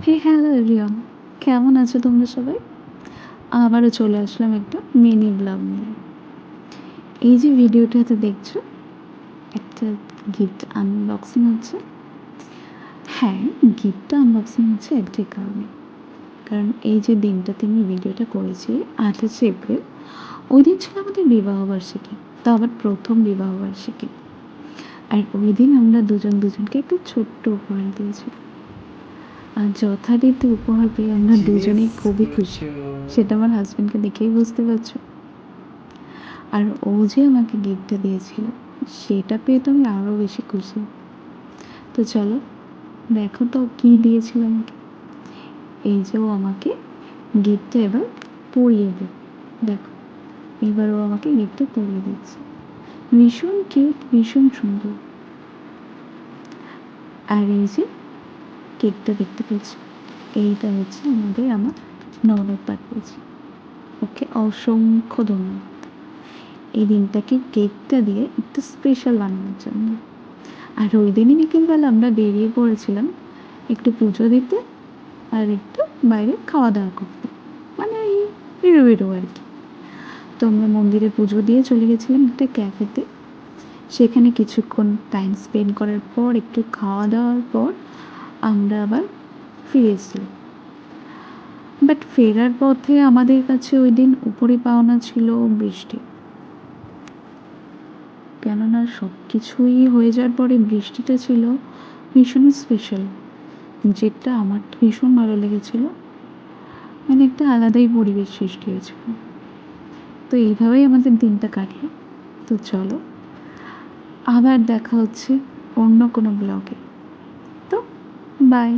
হে hello everyone, কেমন আছো তোমরা সবাই? আবারও চলে আসলাম একটা মিনি ব্লগ নিয়ে। এই যে ভিডিওটাতে দেখছো, একটা গিফট আনবক্সিং হচ্ছে। হ্যাঁ, গিফটটা আনবক্সিং হচ্ছে একটাই কারণে, কারণ এই যে দিনটাতে আমি ভিডিওটা করেছি 28শে এপ্রিল, ওই দিন ছিল আমাদের বিবাহবার্ষিকী। তো আবার প্রথম বিবাহবার্ষিকী। আর ওই দিন আমরা দুজনকে একটা ছোট্ট উপহার দিয়েছি। আর যথারীতি উপহার পেয়ে আমরা দুজনেই খুবই খুশি। সেটা আমার হাজব্যান্ডকে দেখেই বুঝতে পারছো। আর ও যে আমাকে গিফটটা দিয়েছিল, সেটা পেয়ে তো আমি আরও বেশি খুশি। তো চলো দেখো তো কী দিয়েছিল আমাকে। এই যে ও আমাকে গিফটটা এবার পরিয়ে দেবে। দেখো, এবার ও আমাকে গিফটটা পরিয়ে দিচ্ছে। ভীষণ কিউট, ভীষণ সুন্দর। আর এই যে কেকটা দেখতে পেয়েছি, এইটা হচ্ছে আমার ননদ পাঠিয়েছি। ওকে অসংখ্য ধন্যবাদ এই দিনটাকে কেকটা দিয়ে একটু স্পেশাল বানানোর জন্য। আর ওই দিনই বিকেলবেলা আমরা বেরিয়ে পড়েছিলাম একটু পুজো দিতে আর একটু বাইরে খাওয়া দাওয়া করতে, মানে এই বেরো আর কি। তো আমরা মন্দিরে পুজো দিয়ে চলে গেছিলাম একটা ক্যাফেতে। সেখানে কিছুক্ষণ টাইম স্পেন্ড করার পর, একটু খাওয়া দাওয়ার পর আমরা আবার ফিরে এসেছিলাম। বাট ফেরার পথে আমাদের কাছে ওই দিন উপরে পাওনা ছিল বৃষ্টি। কেননা সব কিছুই হয়ে যাওয়ার পরে বৃষ্টিটা ছিল ভীষণ স্পেশাল, যেটা আমার ভীষণ ভালো লেগেছিল। মানে একটা আলাদাই পরিবেশ সৃষ্টি হয়েছিল। তো এইভাবেই আমাদের দিনটা কাটলো। তো চলো আবার দেখা হচ্ছে অন্য কোনো ব্লগে। তো বাই।